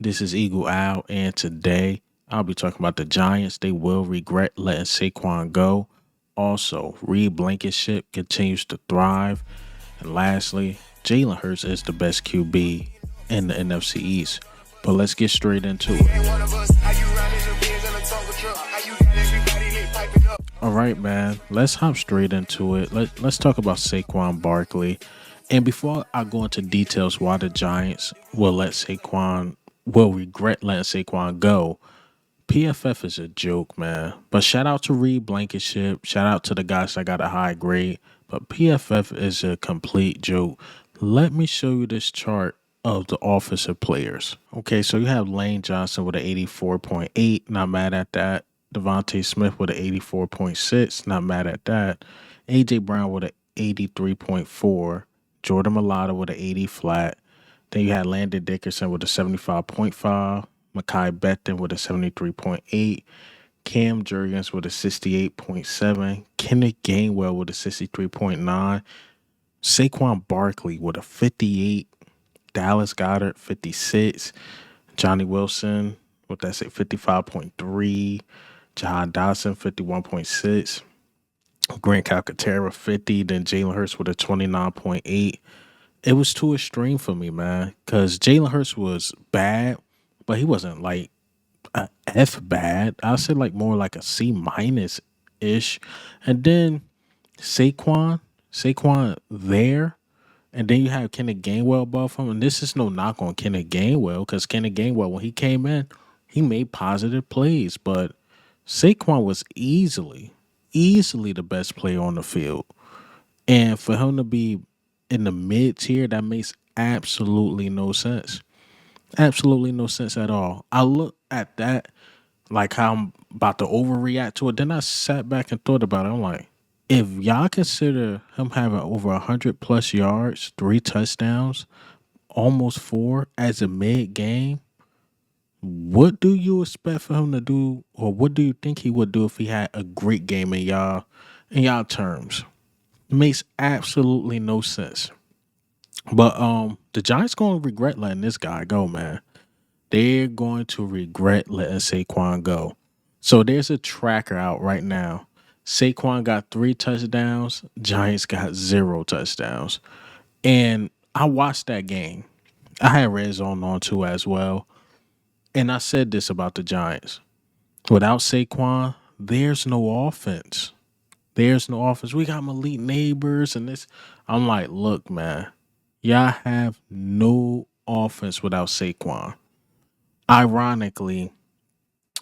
This is Eagle Owl, and today I'll be talking about the Giants. They will regret letting Saquon go. Also, Blankenship continues to thrive. And lastly, Jalen Hurts is the best QB in the NFC East. But let's get straight into it. All right, man. Let's hop straight into it. Let's talk about Saquon Barkley. And before I go into details why the Giants will regret letting Saquon go, PFF is a joke, man. But shout out to Blankenship. Shout out to the guys that got a high grade. But PFF is a complete joke. Let me show you this chart of the offensive players. Okay, so you have Lane Johnson with an 84.8. Not mad at that. Devontae Smith with an 84.6. Not mad at that. AJ Brown with an 83.4. Jordan Mailata with an 80 flat. Then you had Landon Dickerson with a 75.5. Mekhi Becton with a 73.8. Cam Jurgens with a 68.7. Kenneth Gainwell with a 63.9. Saquon Barkley with a 58. Dallas Goedert 56. Johnny Wilson with that 55.3. Jahan Dotson 51.6. Grant Calcaterra 50. Then Jalen Hurts with a 29.8. It was too extreme for me, man, because Jalen Hurts was bad, but he wasn't like a F bad. I'll say like more like a C minus ish. And then Saquon there. And then you have Kenneth Gainwell above him. And this is no knock on Kenneth Gainwell, because Kenneth Gainwell, when he came in, he made positive plays. But Saquon was easily the best player on the field. And for him to be in the mid tier, that makes absolutely no sense. Absolutely no sense at all. I look at that like how I'm about to overreact to it. Then I sat back and thought about it. I'm like, if y'all consider him having over 100 plus yards, 3 touchdowns, almost 4 as a mid game, what do you expect for him to do, or what do you think he would do if he had a great game in y'all terms? It makes absolutely no sense. But the Giants going to regret letting this guy go, man. They're going to regret letting Saquon go. So there's a tracker out right now. Saquon got 3 touchdowns. Giants got 0 touchdowns. And I watched that game. I had Red Zone on too as well. And I said this about the Giants. Without Saquon, there's no offense. There's no offense. We got Malik Neighbors and this. I'm like, look, man, y'all have no offense without Saquon. Ironically,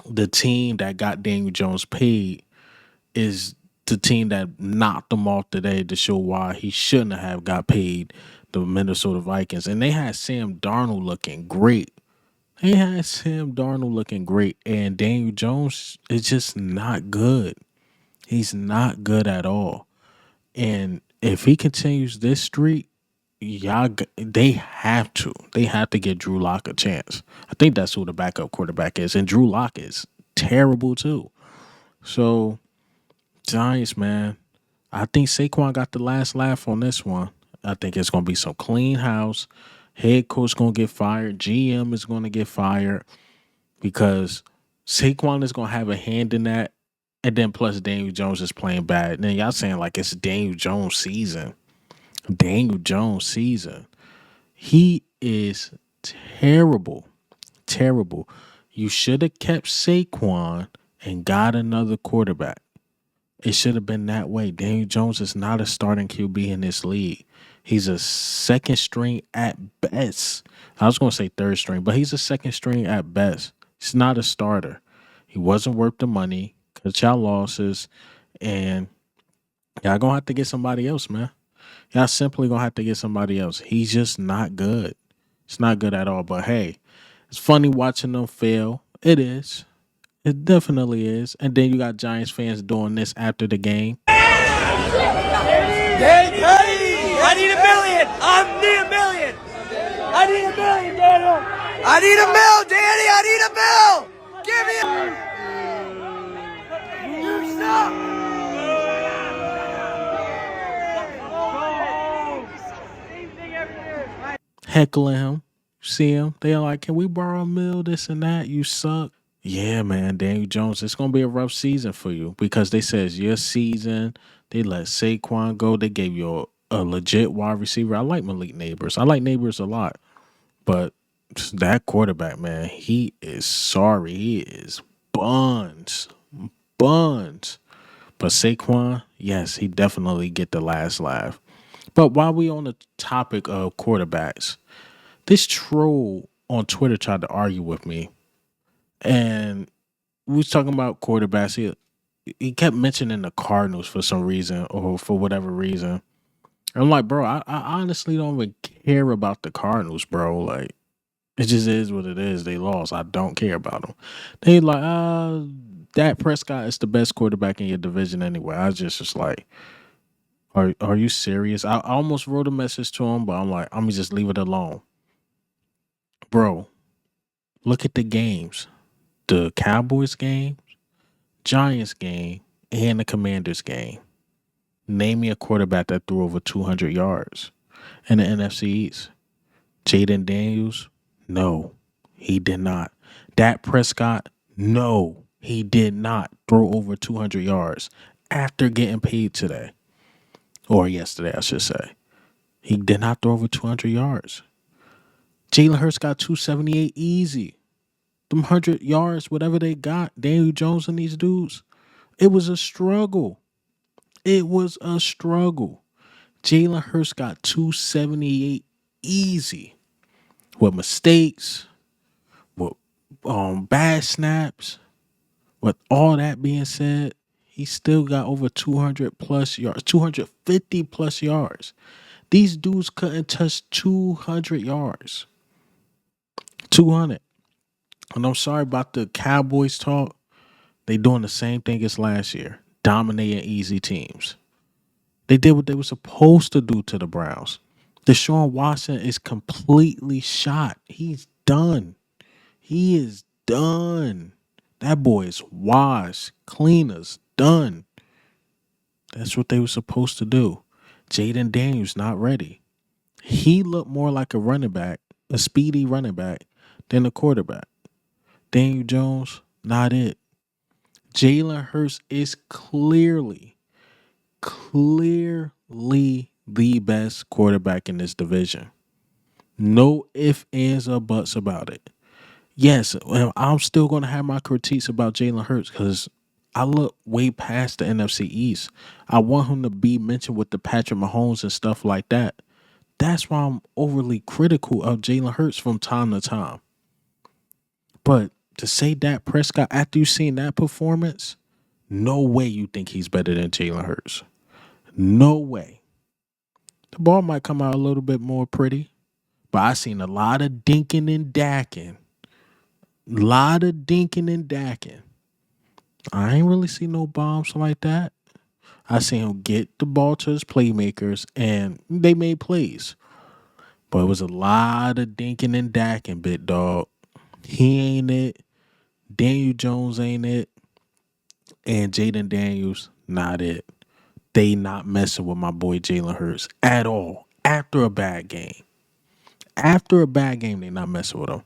the team that got Daniel Jones paid is the team that knocked him off today to show why he shouldn't have got paid, the Minnesota Vikings. And they had Sam Darnold looking great. And Daniel Jones is just not good. He's not good at all. And if he continues this streak, they have to get Drew Lock a chance. I think that's who the backup quarterback is. And Drew Lock is terrible too. So, Giants, man, I think Saquon got the last laugh on this one. I think it's going to be some clean house. Head coach going to get fired. GM is going to get fired because Saquon is going to have a hand in that. And then plus Daniel Jones is playing bad. And then y'all saying like it's Daniel Jones season. He is terrible. Terrible. You should have kept Saquon and got another quarterback. It should have been that way. Daniel Jones is not a starting QB in this league. He's a second string at best. I was going to say third string, but he's a second string at best. He's not a starter. He wasn't worth the money. Cut y'all losses. And y'all going to have to get somebody else, man. Y'all simply going to have to get somebody else. He's just not good. It's not good at all. But, hey, it's funny watching them fail. It is. It definitely is. And then you got Giants fans doing this after the game. Hey, I need $1 million. I need $1 million. I need $1 million, Daniel. I need $1 million, Danny. I need $1 million. Give me a... You stop. Heckling him. See him? They're like, can we borrow a mill, this and that? You suck. Yeah, man, Daniel Jones, it's gonna be a rough season for you because they says your season. They let Saquon go. They gave you a legit wide receiver. I like Malik Neighbors. I like Neighbors a lot, but that quarterback, man, he is sorry. He is buns, buns. But Saquon, yes, he definitely get the last laugh. But while we on the topic of quarterbacks, this troll on Twitter tried to argue with me, and we was talking about quarterbacks. He kept mentioning the Cardinals for some reason or for whatever reason. I'm like, bro, I honestly don't even care about the Cardinals, bro. Like, it just is what it is. They lost. I don't care about them. They like, Dak Prescott is the best quarterback in your division anyway. I just like, are you serious? I almost wrote a message to him, but I'm like, I'm gonna just leave it alone, bro. Look at the games: the Cowboys game, Giants game, and the Commanders game. Name me a quarterback that threw over 200 yards in the NFC East. Jaden Daniels? No, he did not. Dak Prescott? No, he did not throw over 200 yards after getting paid today. Or yesterday, I should say. He did not throw over 200 yards. Jalen Hurts got 278 easy. Them 100 yards, whatever they got, Daniel Jones and these dudes, it was a struggle. It was a struggle. Jalen Hurts got 278 easy with mistakes, with bad snaps. With all that being said, he still got over 200 plus yards, 250 plus yards. These dudes couldn't touch 200 yards. 200. And I'm sorry about the Cowboys talk. They doing the same thing as last year, dominating easy teams. They did what they were supposed to do to the Browns. Deshaun Watson is completely shot. He's done. He is done. That boy is washed, cleaners, done. That's what they were supposed to do. Jaden Daniels not ready. He looked more like a running back, a speedy running back, than a quarterback. Daniel Jones, not it. Jalen Hurts is clearly the best quarterback in this division. No ifs, ands, or buts about it. Yes, I'm still going to have my critiques about Jalen Hurts because I look way past the NFC East. I want him to be mentioned with the Patrick Mahomes and stuff like that. That's why I'm overly critical of Jalen Hurts from time to time. But to say Dak Prescott after you seen that performance, no way you think he's better than Jalen Hurts. No way. The ball might come out a little bit more pretty, but I seen a lot of dinking and dacking. I ain't really see no bombs like that. I seen him get the ball to his playmakers, and they made plays. But it was a lot of dinking and dacking, big dog. He ain't it. Daniel Jones ain't it. And Jaden Daniels, not it. They not messing with my boy Jalen Hurts at all. After a bad game, they not messing with him.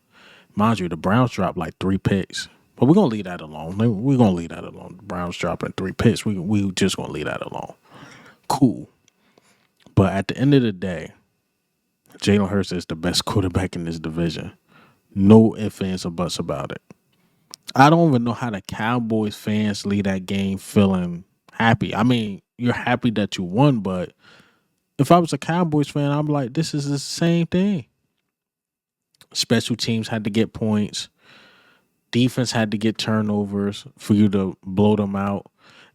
Mind you, the Browns dropped like 3 picks. But we're going to leave that alone. We're going to leave that alone. The Browns dropping 3 picks. We just going to leave that alone. Cool. But at the end of the day, Jalen Hurts is the best quarterback in this division. No ifs, ands, or buts about it. I don't even know how the Cowboys fans leave that game feeling happy. I mean, you're happy that you won, but if I was a Cowboys fan, I'm like, this is the same thing. Special teams had to get points. Defense had to get turnovers for you to blow them out.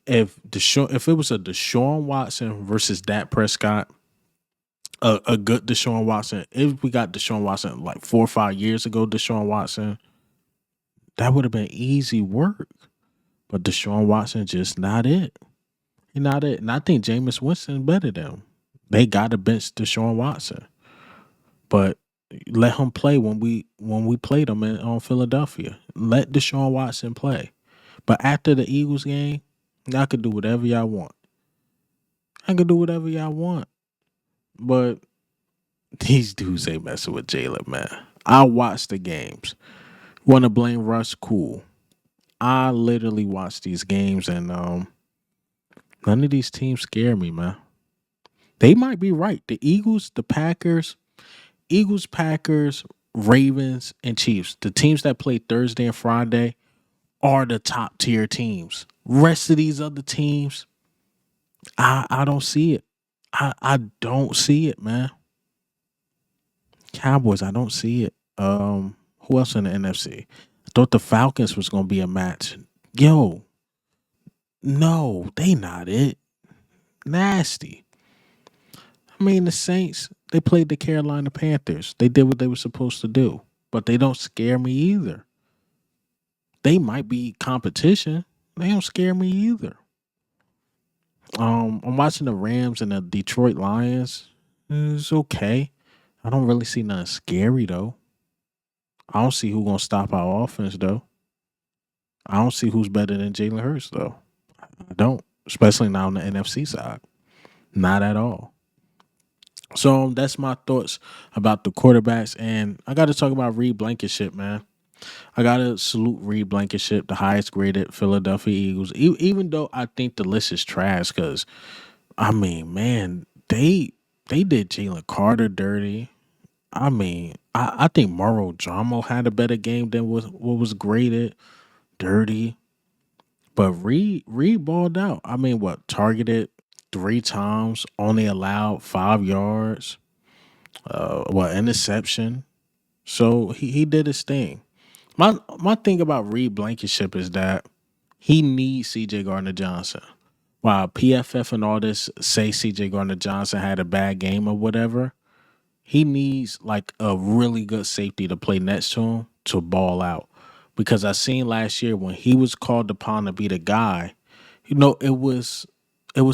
If it was a Deshaun Watson versus Dak Prescott, a good Deshaun Watson, if we got Deshaun Watson like 4 or 5 years ago, Deshaun Watson, that would have been easy work. But Deshaun Watson just not it. He's not it. And I think Jameis Winston better than him. They got to bench Deshaun Watson. But let him play when we played him on Philadelphia. Let Deshaun Watson play. But after the Eagles game, I could do whatever y'all want. But these dudes ain't messing with Jalen, man. I watch the games. Want to blame Russ? Cool. I literally watch these games, and none of these teams scare me, man. They might be right. The Eagles, the Packers, Packers, Ravens, and Chiefs, the teams that play Thursday and Friday, are the top tier teams. Rest of these other teams, I don't see it. I don't see it, man. Cowboys, I don't see it. Who else in the NFC? I thought the Falcons was gonna be a match. Yo, no, they not it. Nasty. I mean, the Saints, they played the Carolina Panthers. They did what they were supposed to do, but they don't scare me either. They might be competition. They don't scare me either. I'm watching the Rams and the Detroit Lions. It's okay. I don't really see nothing scary though. I don't see who gonna stop our offense though. I don't see who's better than Jalen Hurts though. I don't, especially now on the NFC side. Not at all. So that's my thoughts about the quarterbacks, and I got to talk about Reed Blankenship, man. I got to salute Reed Blankenship, the highest graded Philadelphia Eagles. Even though I think the list is trash, because I mean, man, they did Jalen Carter dirty. I mean, I think Murrow Dramo had a better game than what was graded dirty. But Reed balled out. I mean, what, targeted 3 times, only allowed 5 yards, interception. So he did his thing. My thing about Reed Blankenship is that he needs CJ Gardner Johnson. While PFF and all this say CJ Gardner Johnson had a bad game or whatever, he needs like a really good safety to play next to him to ball out. Because I seen last year when he was called upon to be the guy, it was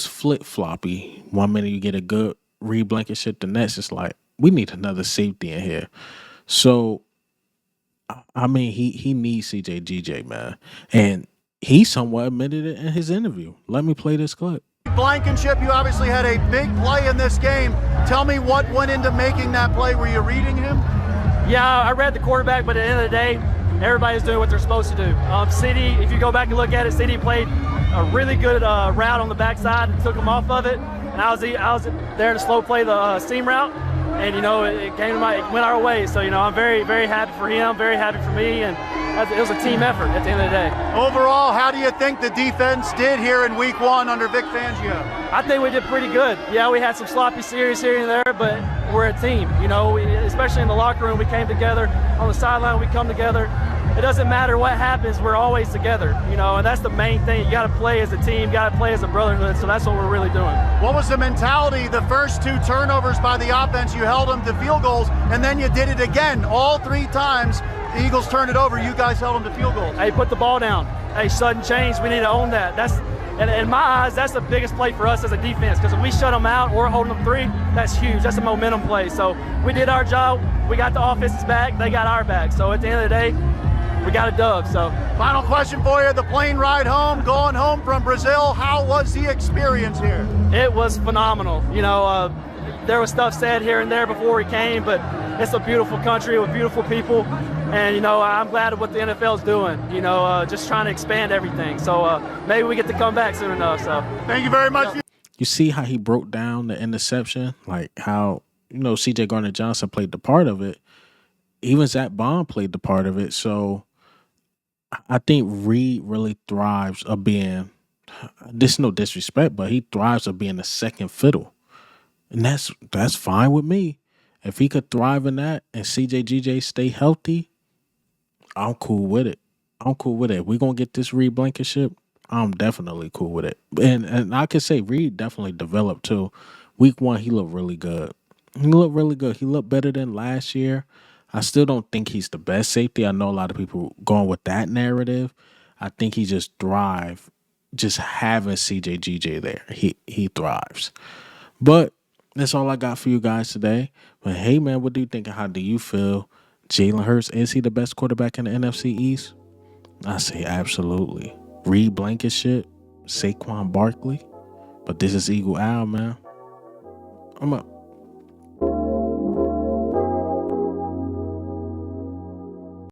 flip floppy. 1 minute you get a good Reed Blankenship, the next it's like we need another safety in here. So I mean he needs CJ man, and he somewhat admitted it in his interview. Let me play this clip. Blankenship, you obviously had a big play in this game. Tell me what went into making that play. Were you reading him? Yeah, I read the quarterback, but at the end of the day, everybody's doing what they're supposed to do. CD, if you go back and look at it, CD played a really good route on the backside and took him off of it. And I was there to slow play the seam route, and it went our way. So I'm very, very happy for him, very happy for me, and it was a team effort at the end of the day. Overall, how do you think the defense did here in Week 1 under Vic Fangio? I think we did pretty good. Yeah, we had some sloppy series here and there, but we're a team. Especially in the locker room, we came together. On the sideline, we come together. It doesn't matter what happens, we're always together, and that's the main thing. You got to play as a team, you got to play as a brotherhood, so that's what we're really doing. What was the mentality the first 2 turnovers by the offense? You held them to field goals, and then you did it again. All 3 times the Eagles turned it over, you guys held them to field goals. Hey, put the ball down. Hey, sudden change, we need to own that. And in my eyes, that's the biggest play for us as a defense, because if we shut them out or holding them 3, that's huge. That's a momentum play. So we did our job. We got the offense's back. They got our back. So at the end of the day, we got a dub. So final question for you, the plane ride home, going home from Brazil, how was the experience here? It was phenomenal. There was stuff said here and there before we came, but it's a beautiful country with beautiful people. And, I'm glad of what the NFL's doing, just trying to expand everything. So maybe we get to come back soon enough. So thank you very much. You see how he broke down the interception, like how, CJ Gardner Johnson played the part of it. Even Zach Bond played the part of it. So I think Reed really thrives of being, this is no disrespect, but he thrives of being the second fiddle. And that's fine with me. If he could thrive in that and CJ stay healthy, I'm cool with it. We're going to get this Reed Blankenship. I'm definitely cool with it. And I could say Reed definitely developed too. Week 1, he looked really good. He looked better than last year. I still don't think he's the best safety. I know a lot of people going with that narrative. I think he just thrives just having CJ there. He thrives. But that's all I got for you guys today. But hey, man, what do you think and how do you feel? Jalen Hurts, is he the best quarterback in the NFC East? I say absolutely. Reed Blankenship, Saquon Barkley. But this is Eagle Owl, man. I'm up.